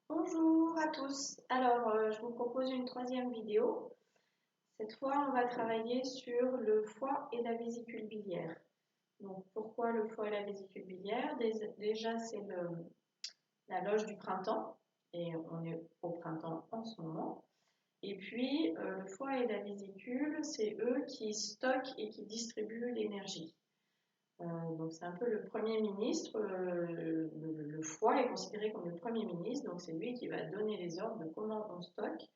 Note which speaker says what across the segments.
Speaker 1: Bonjour à tous. Alors, je vous propose une troisième vidéo. Cette fois, on va travailler sur le foie et la vésicule biliaire. Donc, pourquoi le foie et la vésicule biliaire? Déjà, c'est la loge du printemps et on est au printemps en ce moment. Et puis, le foie et la vésicule, c'est eux qui stockent et qui distribuent l'énergie. Donc c'est un peu le Premier ministre, le foie est considéré comme le Premier ministre, donc c'est lui qui va donner les ordres de comment on stocke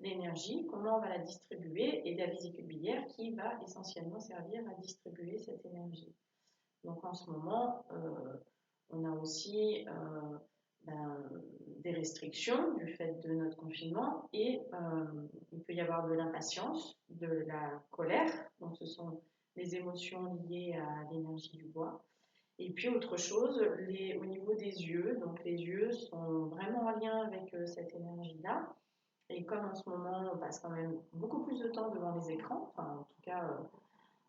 Speaker 1: l'énergie, comment on va la distribuer, et la vésicule biliaire qui va essentiellement servir à distribuer cette énergie. Donc en ce moment, on a aussi des restrictions du fait de notre confinement et il peut y avoir de l'impatience, de la colère, donc ce sont les émotions liées à l'énergie du bois. Et puis autre chose, au niveau des yeux, donc les yeux sont vraiment en lien avec cette énergie-là. Et comme en ce moment, on passe quand même beaucoup plus de temps devant les écrans, enfin en tout cas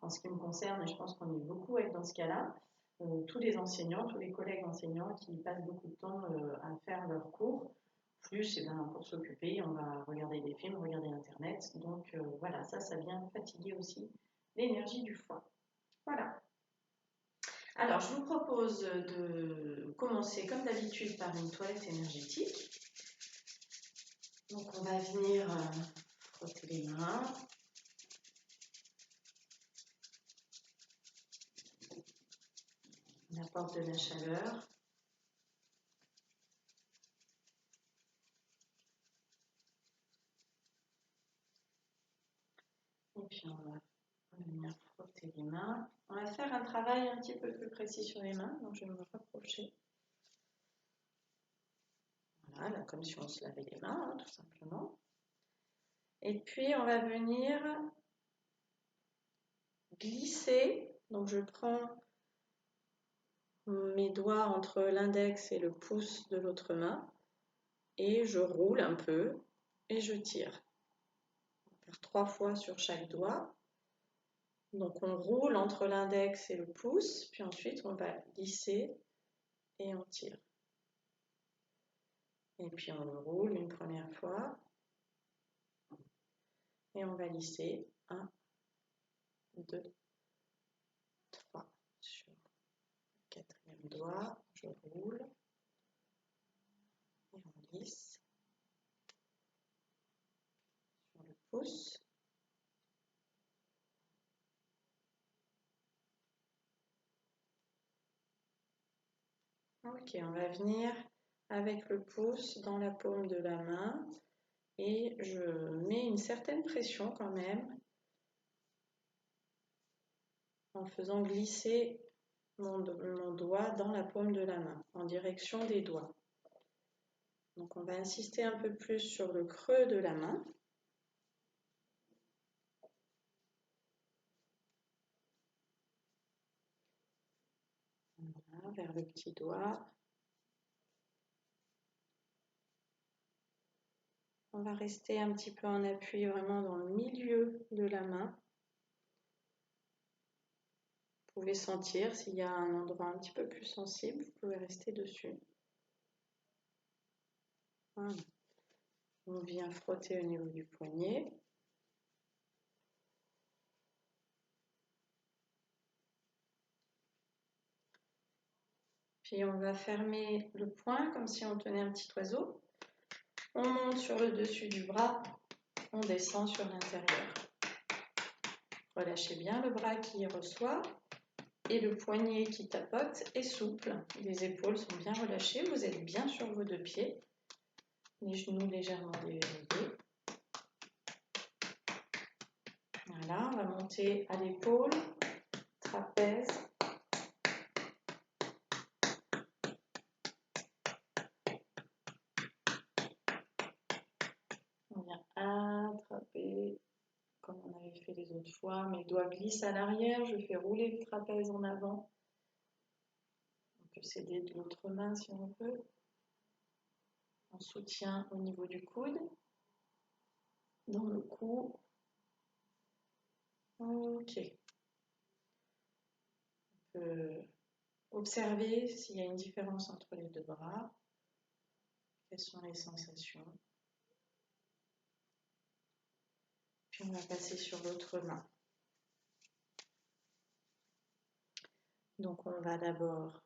Speaker 1: en ce qui me concerne, et je pense qu'on est beaucoup à être dans ce cas-là, tous les enseignants, tous les collègues enseignants qui passent beaucoup de temps à faire leurs cours, plus eh ben, pour s'occuper, on va regarder des films, regarder Internet, donc voilà, ça vient fatiguer aussi l'énergie du foie. Voilà. Alors, je vous propose de commencer comme d'habitude par une toilette énergétique. Donc, on va venir frotter les mains. On apporte de la chaleur. Et puis, on va venir frotter les mains. On va faire un travail un petit peu plus précis sur les mains. Donc, je vais me rapprocher. Voilà, là, comme si on se lavait les mains, hein, tout simplement. Et puis, on va venir glisser. Donc, je prends mes doigts entre l'index et le pouce de l'autre main et je roule un peu et je tire. On va faire 3 fois sur chaque doigt. Donc on roule entre l'index et le pouce, puis ensuite on va glisser et on tire. Et puis on le roule une première fois et on va lisser 1, 2, 3 sur le quatrième doigt. Je roule et on lisse sur le pouce. Ok, on va venir avec le pouce dans la paume de la main et je mets une certaine pression quand même en faisant glisser mon doigt dans la paume de la main en direction des doigts. Donc on va insister un peu plus sur le creux de la main. Voilà, vers le petit doigt. On va rester un petit peu en appui vraiment dans le milieu de la main. Vous pouvez sentir s'il y a un endroit un petit peu plus sensible, vous pouvez rester dessus. Voilà. On vient frotter au niveau du poignet. Puis on va fermer le poing comme si on tenait un petit oiseau. On monte sur le dessus du bras, on descend sur l'intérieur. Relâchez bien le bras qui reçoit et le poignet qui tapote est souple. Les épaules sont bien relâchées, vous êtes bien sur vos deux pieds. Les genoux légèrement déverrouillés. Voilà, on va monter à l'épaule, trapèze. On vient attraper comme on avait fait les autres fois. Mes doigts glissent à l'arrière, je fais rouler le trapèze en avant. On peut s'aider de l'autre main si on veut. On soutient au niveau du coude, dans le cou. Ok. On peut observer s'il y a une différence entre les deux bras. Quelles sont les sensations? Puis on va passer sur l'autre main. Donc on va d'abord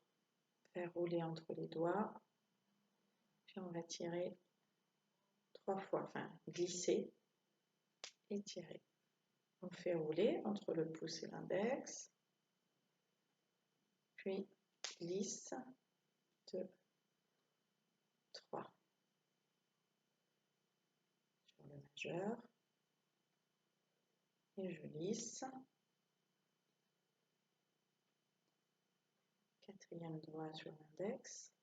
Speaker 1: faire rouler entre les doigts, puis on va tirer 3 fois, enfin glisser et tirer. On fait rouler entre le pouce et l'index, puis glisse, 2, 3 sur le majeur, et je lisse. Quatrième doigt sur l'index.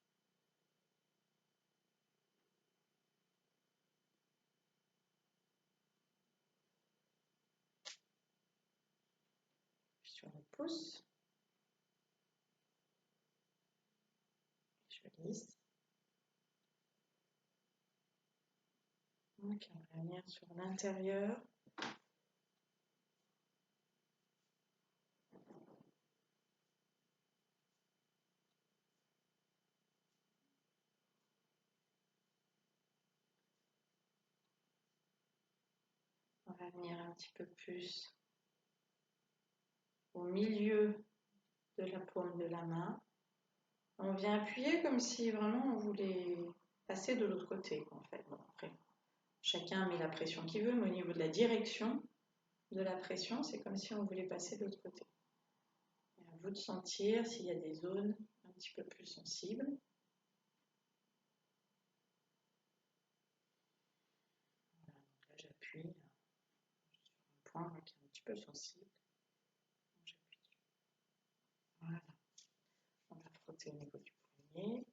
Speaker 1: Sur le pouce. Je lisse. Donc on va venir sur l'intérieur. On va venir un petit peu plus au milieu de la paume de la main. On vient appuyer comme si vraiment on voulait passer de l'autre côté, en fait. Bon, après, chacun met la pression qu'il veut, mais au niveau de la direction de la pression, c'est comme si on voulait passer de l'autre côté. Et à vous de sentir s'il y a des zones un petit peu plus sensibles. Voilà, donc là j'appuie sur un point qui est un petit peu sensible. Voilà. On va frotter au niveau du poignet.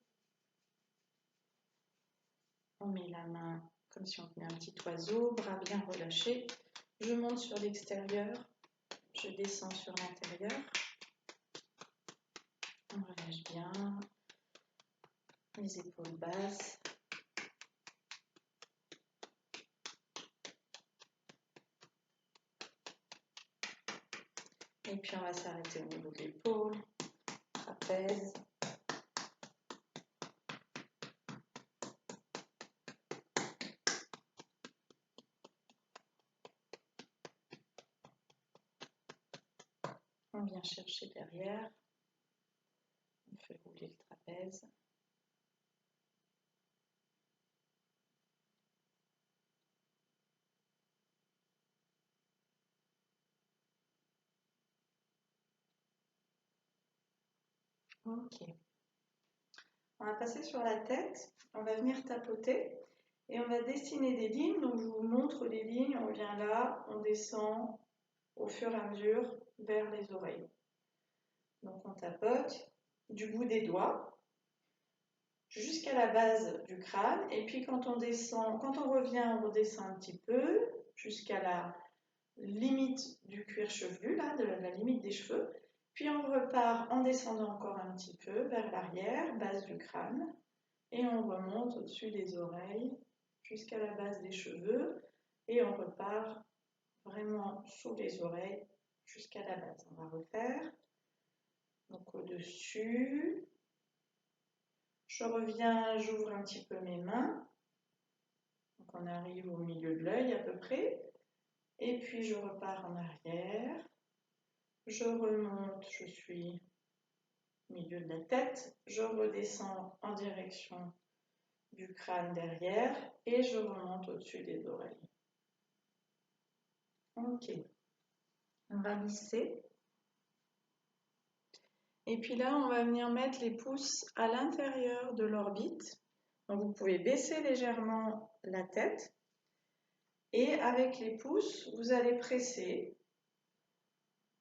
Speaker 1: On met la main comme si on tenait un petit oiseau, bras bien relâchés. Je monte sur l'extérieur, je descends sur l'intérieur. On relâche bien les épaules basses. Et puis on va s'arrêter au niveau de l'épaule, trapèze. On vient chercher derrière. On fait rouler le trapèze. Ok. On va passer sur la tête. On va venir tapoter et on va dessiner des lignes. Donc je vous montre les lignes. On vient là, on descend au fur et à mesure vers les oreilles. Donc on tapote du bout des doigts jusqu'à la base du crâne, et puis quand on descend, quand on revient, on redescend un petit peu jusqu'à la limite du cuir chevelu, là, de la limite des cheveux, puis on repart en descendant encore un petit peu vers l'arrière, base du crâne, et on remonte au-dessus des oreilles jusqu'à la base des cheveux, et on repart vraiment sous les oreilles jusqu'à la base. On va refaire. Donc au-dessus, je reviens, j'ouvre un petit peu mes mains. Donc on arrive au milieu de l'œil à peu près. Et puis je repars en arrière. Je remonte, je suis au milieu de la tête. Je redescends en direction du crâne derrière et je remonte au-dessus des oreilles. Ok. On va lisser. Et puis là, on va venir mettre les pouces à l'intérieur de l'orbite. Donc vous pouvez baisser légèrement la tête. Et avec les pouces, vous allez presser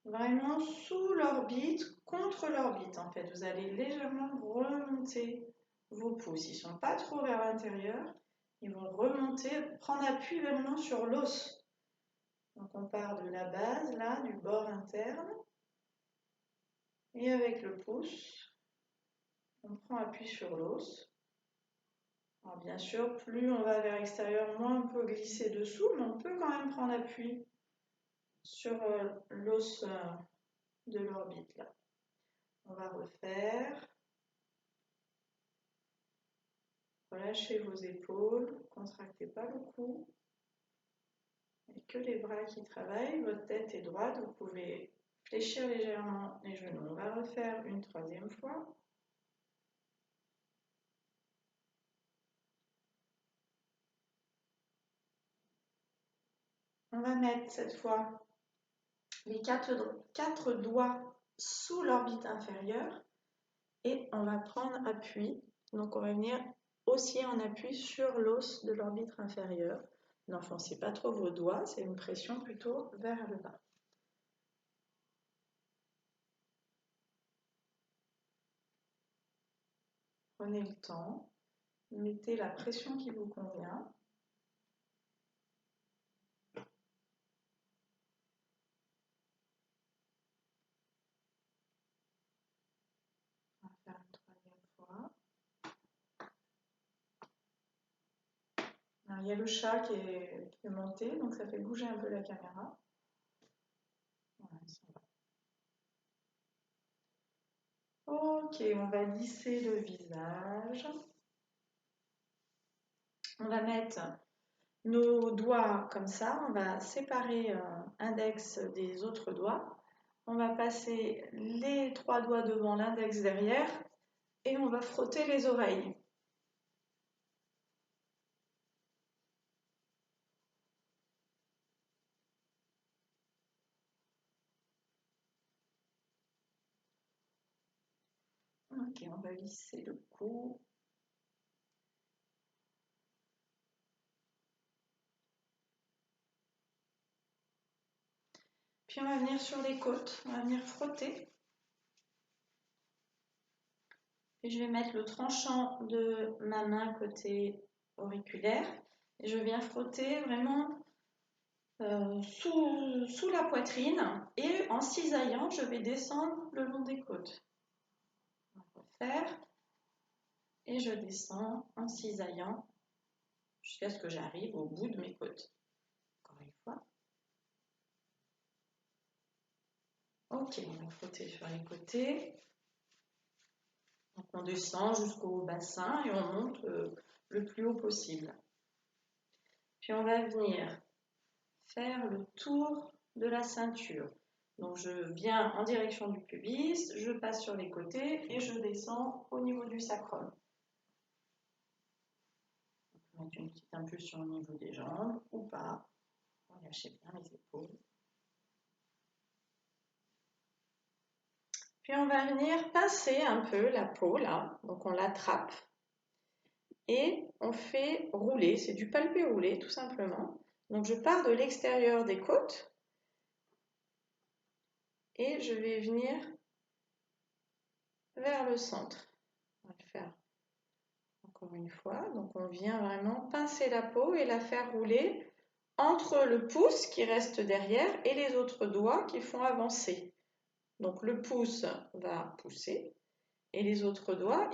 Speaker 1: vraiment sous l'orbite, contre l'orbite en fait. Vous allez légèrement remonter vos pouces. Ils ne sont pas trop vers l'intérieur. Ils vont remonter, prendre appui vraiment sur l'os. Donc on part de la base, là, du bord interne. Et avec le pouce, on prend appui sur l'os. Alors bien sûr, plus on va vers l'extérieur, moins on peut glisser dessous, mais on peut quand même prendre appui sur l'os de l'orbite là. On va refaire. relâchez vos épaules, contractez pas le cou. Il n'y a que les bras qui travaillent, votre tête est droite, vous pouvez fléchir légèrement les genoux. On va refaire une troisième fois. On va mettre cette fois les quatre doigts sous l'orbite inférieure et on va prendre appui. Donc on va venir osciller en appui sur l'os de l'orbite inférieure. N'enfoncez pas trop vos doigts, c'est une pression plutôt vers le bas. Prenez le temps, mettez la pression qui vous convient. On va faire une troisième fois. Alors, il y a le chat qui est monté, donc ça fait bouger un peu la caméra. Voilà, ça va. Ok, on va lisser le visage. On va mettre nos doigts comme ça, on va séparer l'index des autres doigts. On va passer les trois doigts devant, l'index derrière et on va frotter les oreilles. Ok, on va lisser le cou. Puis on va venir sur les côtes, on va venir frotter. Et je vais mettre le tranchant de ma main côté auriculaire. Et je viens frotter vraiment sous la poitrine. Et en cisaillant, je vais descendre le long des côtes. On va refaire. Et je descends en cisaillant jusqu'à ce que j'arrive au bout de mes côtes. Encore une fois. Ok, on va frotter sur les côtés. Donc on descend jusqu'au bassin et on monte le plus haut possible. Puis on va venir faire le tour de la ceinture. Donc je viens en direction du pubis, je passe sur les côtés et je descends au niveau du sacrum. On peut mettre une petite impulsion au niveau des jambes ou pas. Relâchez bien les épaules. Puis on va venir pincer un peu la peau là, donc on l'attrape et on fait rouler, c'est du palpé roulé tout simplement. Donc je pars de l'extérieur des côtes et je vais venir vers le centre. On va le faire encore une fois. Donc on vient vraiment pincer la peau et la faire rouler entre le pouce qui reste derrière et les autres doigts qui font avancer. Donc le pouce va pousser et les autres doigts,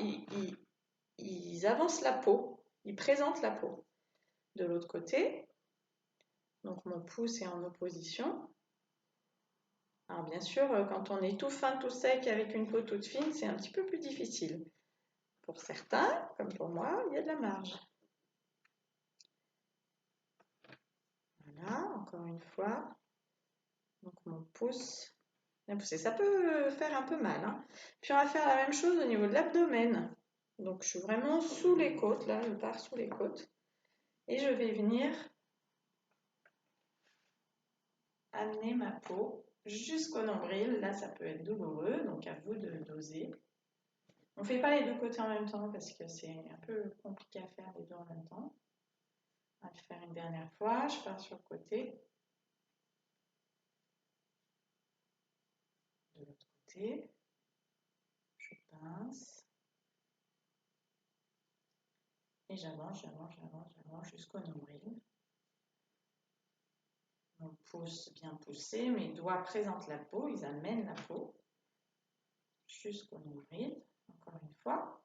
Speaker 1: ils avancent la peau, ils présentent la peau. De l'autre côté, donc mon pouce est en opposition. Alors bien sûr, quand on est tout fin, tout sec avec une peau toute fine, c'est un petit peu plus difficile. Pour certains, comme pour moi, il y a de la marge. Voilà, encore une fois. Donc mon pouce bien poussé. Ça peut faire un peu mal. Hein. Puis on va faire la même chose au niveau de l'abdomen. Donc je suis vraiment sous les côtes, là, je pars sous les côtes. Et je vais venir amener ma peau jusqu'au nombril. Là, ça peut être douloureux, donc à vous de doser. On ne fait pas les deux côtés en même temps parce que c'est un peu compliqué à faire les deux en même temps. On va le faire une dernière fois. Je pars sur le côté. De l'autre côté. Je pince. Et j'avance, j'avance, j'avance, j'avance jusqu'au nombril. Mon pouce bien poussé, mes doigts présentent la peau, ils amènent la peau jusqu'au nombril. Encore une fois.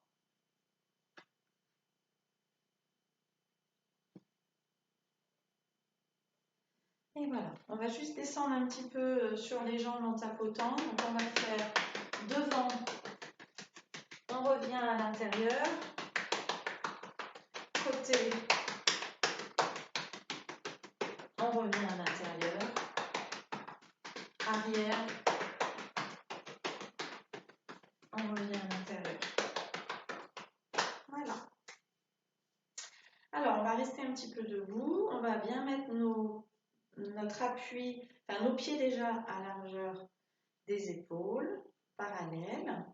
Speaker 1: Et voilà, on va juste descendre un petit peu sur les jambes en tapotant. Donc on va faire devant, on revient à l'intérieur. côté. On revient à l'intérieur. Arrière. On revient à l'intérieur. Voilà. Alors, on va rester un petit peu debout. On va bien mettre notre appui, enfin nos pieds déjà à largeur des épaules, parallèles.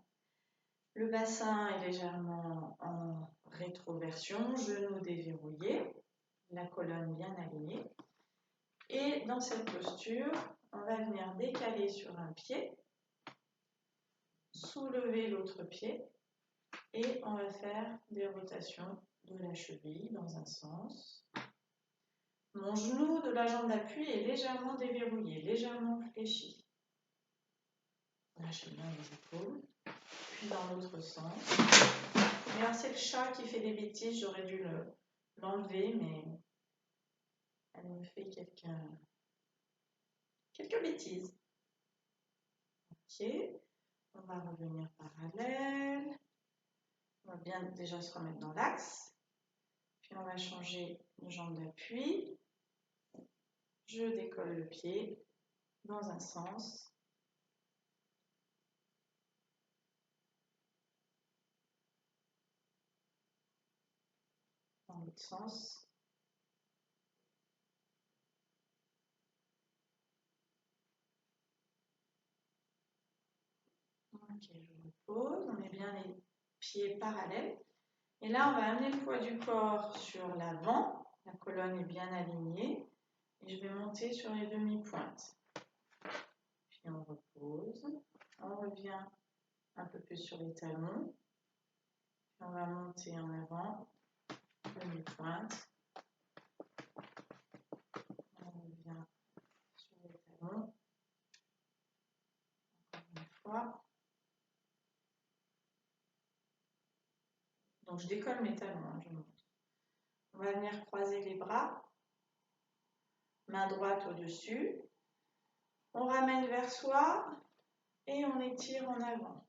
Speaker 1: Le bassin est légèrement en rétroversion, genoux déverrouillés, la colonne bien alignée. Et dans cette posture, on va venir décaler sur un pied, soulever l'autre pied et on va faire des rotations de la cheville dans un sens. Mon genou de la jambe d'appui est légèrement déverrouillé, légèrement fléchi. Lâchez bien les épaules, puis dans l'autre sens. Mais alors c'est le chat qui fait des bêtises, j'aurais dû l'enlever, mais elle me fait quelques bêtises. Ok, on va revenir parallèle. On va bien déjà se remettre dans l'axe. Puis on va changer de jambe d'appui. Je décolle le pied dans un sens. Dans l'autre sens. Ok, je repose. On met bien les pieds parallèles. Et là, on va amener le poids du corps sur l'avant. La colonne est bien alignée. Et je vais monter sur les demi-pointes. Puis on repose. On revient un peu plus sur les talons. Puis on va monter en avant. Demi-pointe. On revient sur les talons. Encore une fois. Donc je décolle mes talons, je monte. On va venir croiser les bras. Main droite au-dessus. On ramène vers soi et on étire en avant.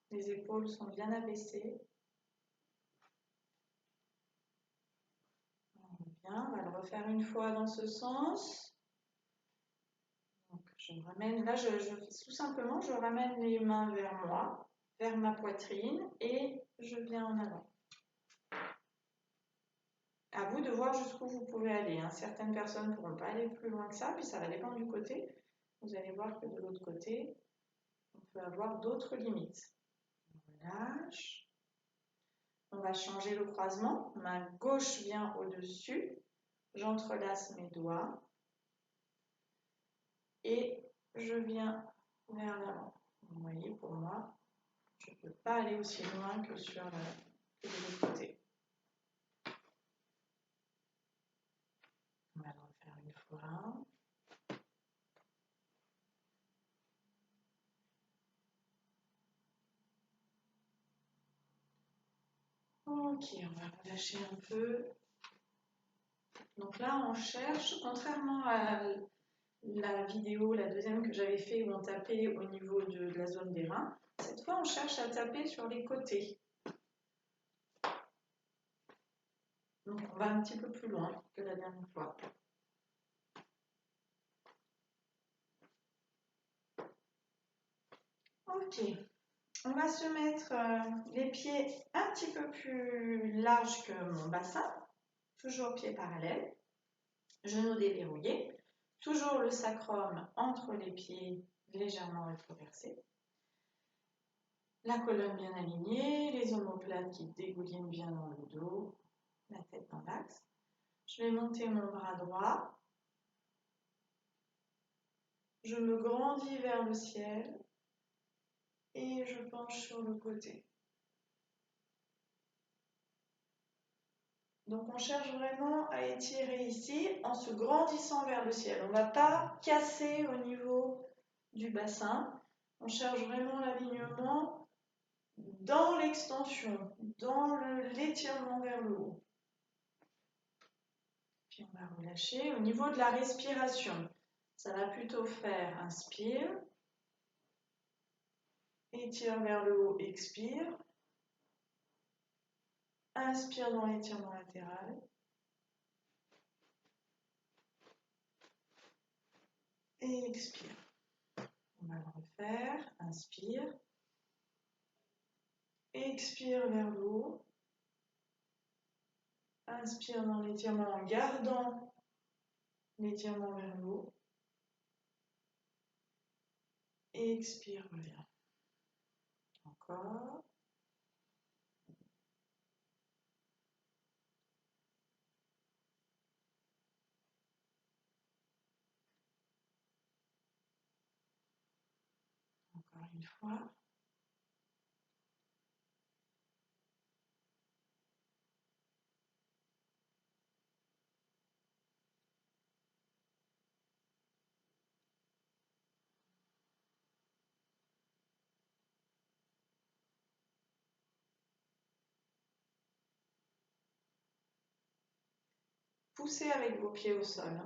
Speaker 1: Les épaules sont bien abaissées. On revient, on va le refaire une fois dans ce sens. Donc je ramène, là tout simplement je ramène les mains vers moi, vers ma poitrine et je viens en avant. À vous de voir jusqu'où vous pouvez aller. Certaines personnes ne pourront pas aller plus loin que ça, puis ça va dépendre du côté. Vous allez voir que de l'autre côté, on peut avoir d'autres limites. On relâche. On va changer le croisement. Main gauche vient au-dessus. J'entrelace mes doigts. Et je viens vers l'avant. Vous voyez, pour moi, je ne peux pas aller aussi loin que sur de l'autre côté. On va le refaire une fois. Ok, on va relâcher un peu. Donc là, on cherche, contrairement à la vidéo, la deuxième que j'avais fait où on tapait au niveau de la zone des reins, cette fois, on cherche à taper sur les côtés. Donc, on va un petit peu plus loin que la dernière fois. Ok. On va se mettre les pieds un petit peu plus larges que mon bassin. Toujours pieds parallèles. Genoux déverrouillés. Toujours le sacrum entre les pieds légèrement rétroversés. La colonne bien alignée. Les omoplates qui dégoulinent bien dans le dos. La tête dans l'axe. Je vais monter mon bras droit. Je me grandis vers le ciel. Et je penche sur le côté. Donc on cherche vraiment à étirer ici en se grandissant vers le ciel. On ne va pas casser au niveau du bassin. On cherche vraiment l'alignement dans l'extension, dans l'étirement vers le haut. Puis on va relâcher. Au niveau de la respiration, ça va plutôt faire inspire. Étire vers le haut, expire. Inspire dans l'étirement latéral. Et expire. On va le refaire. Inspire. Expire vers le haut. Inspire dans l'étirement en gardant l'étirement vers le haut. Et expire, reviens. Encore. Encore une fois. Poussez avec vos pieds au sol.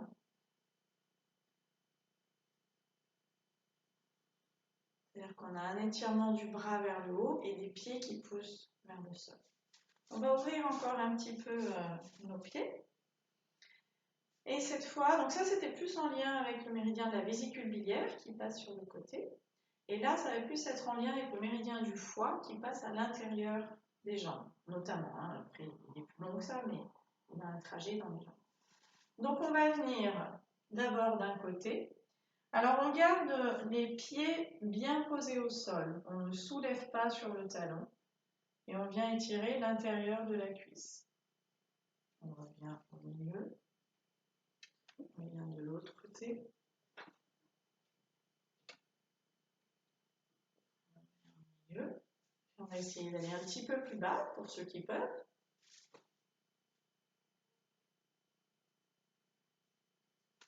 Speaker 1: C'est-à-dire qu'on a un étirement du bras vers le haut et des pieds qui poussent vers le sol. On va ouvrir encore un petit peu nos pieds. Et cette fois, donc ça c'était plus en lien avec le méridien de la vésicule biliaire qui passe sur le côté. Et là, ça va plus être en lien avec le méridien du foie qui passe à l'intérieur des jambes, notamment. Après, il est plus long que ça, mais il a un trajet dans les jambes. Donc on va venir d'abord d'un côté. Alors on garde les pieds bien posés au sol. On ne soulève pas sur le talon. Et on vient étirer l'intérieur de la cuisse. On revient au milieu. On vient de l'autre côté. On revient au milieu. On va essayer d'aller un petit peu plus bas pour ceux qui peuvent.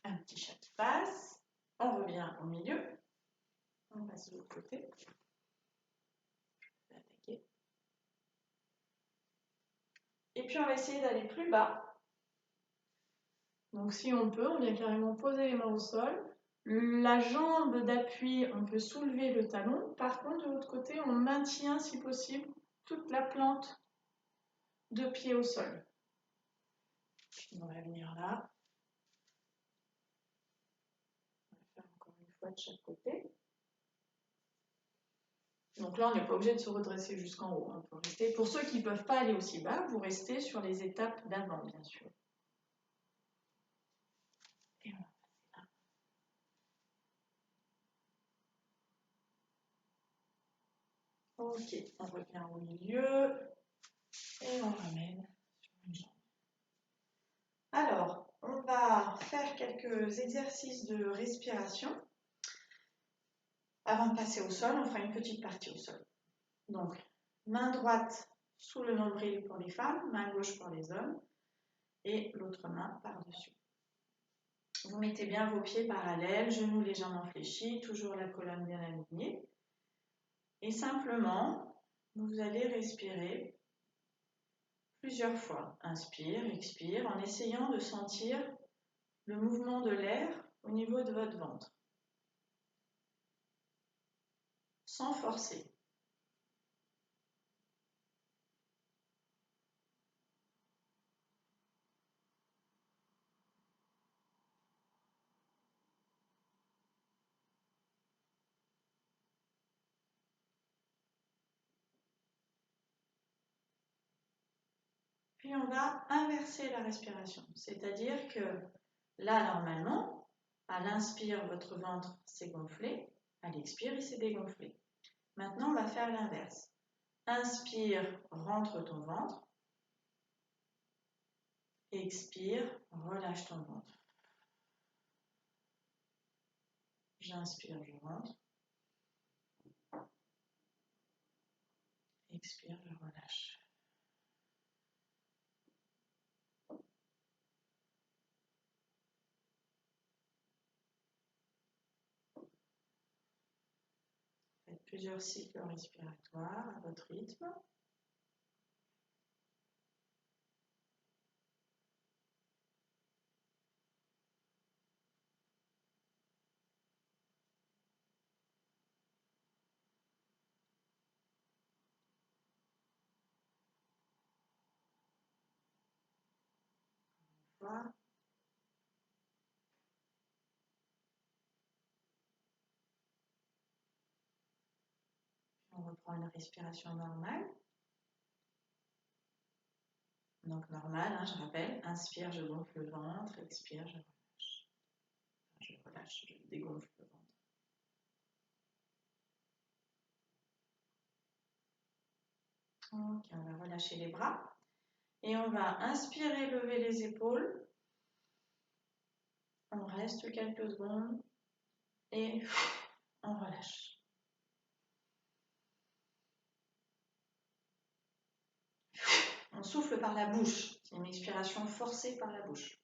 Speaker 1: Un petit chat qui passe. On revient au milieu. On passe de l'autre côté. Je vais attaquer. Et puis on va essayer d'aller plus bas. Donc si on peut, on vient carrément poser les mains au sol. La jambe d'appui, on peut soulever le talon. Par contre, de l'autre côté, on maintient, si possible, toute la plante de pied au sol. On va venir là. On va faire encore une fois de chaque côté. Donc là, on n'est pas obligé de se redresser jusqu'en haut. On peut rester. Pour ceux qui ne peuvent pas aller aussi bas, vous restez sur les étapes d'avant, bien sûr. Et on va passer là. Ok, on revient au milieu et on ramène sur une jambe. Alors, on va faire quelques exercices de respiration. Avant de passer au sol, on fera une petite partie au sol. Donc, main droite sous le nombril pour les femmes, main gauche pour les hommes et l'autre main par-dessus. Vous mettez bien vos pieds parallèles, genoux légèrement fléchis, toujours la colonne bien alignée. Et simplement, vous allez respirer plusieurs fois. Inspire, expire, en essayant de sentir le mouvement de l'air au niveau de votre ventre. Sans forcer. Puis on va inverser la respiration. C'est-à-dire que là, normalement, à l'inspire, votre ventre s'est gonflé. À l'expire, il s'est dégonflé. Maintenant, on va faire l'inverse. Inspire, rentre ton ventre. Expire, relâche ton ventre. J'inspire, je rentre. Expire, je relâche. Faites plusieurs cycles respiratoires à votre rythme. fois. On reprend une respiration normale. Donc normal, hein, je rappelle, inspire, je gonfle le ventre, expire, je relâche. Enfin, je relâche, je dégonfle le ventre. Ok, on va relâcher les bras. Et on va inspirer, lever les épaules. On reste quelques secondes et on relâche. On souffle par la bouche. C'est une expiration forcée par la bouche.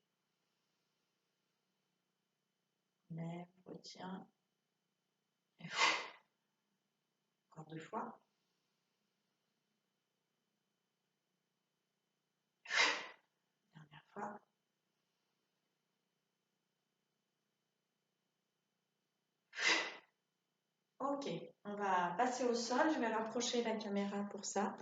Speaker 1: Lève, retiens. Et encore 2 fois. Dernière fois. Ok, on va passer au sol. Je vais rapprocher la caméra pour ça.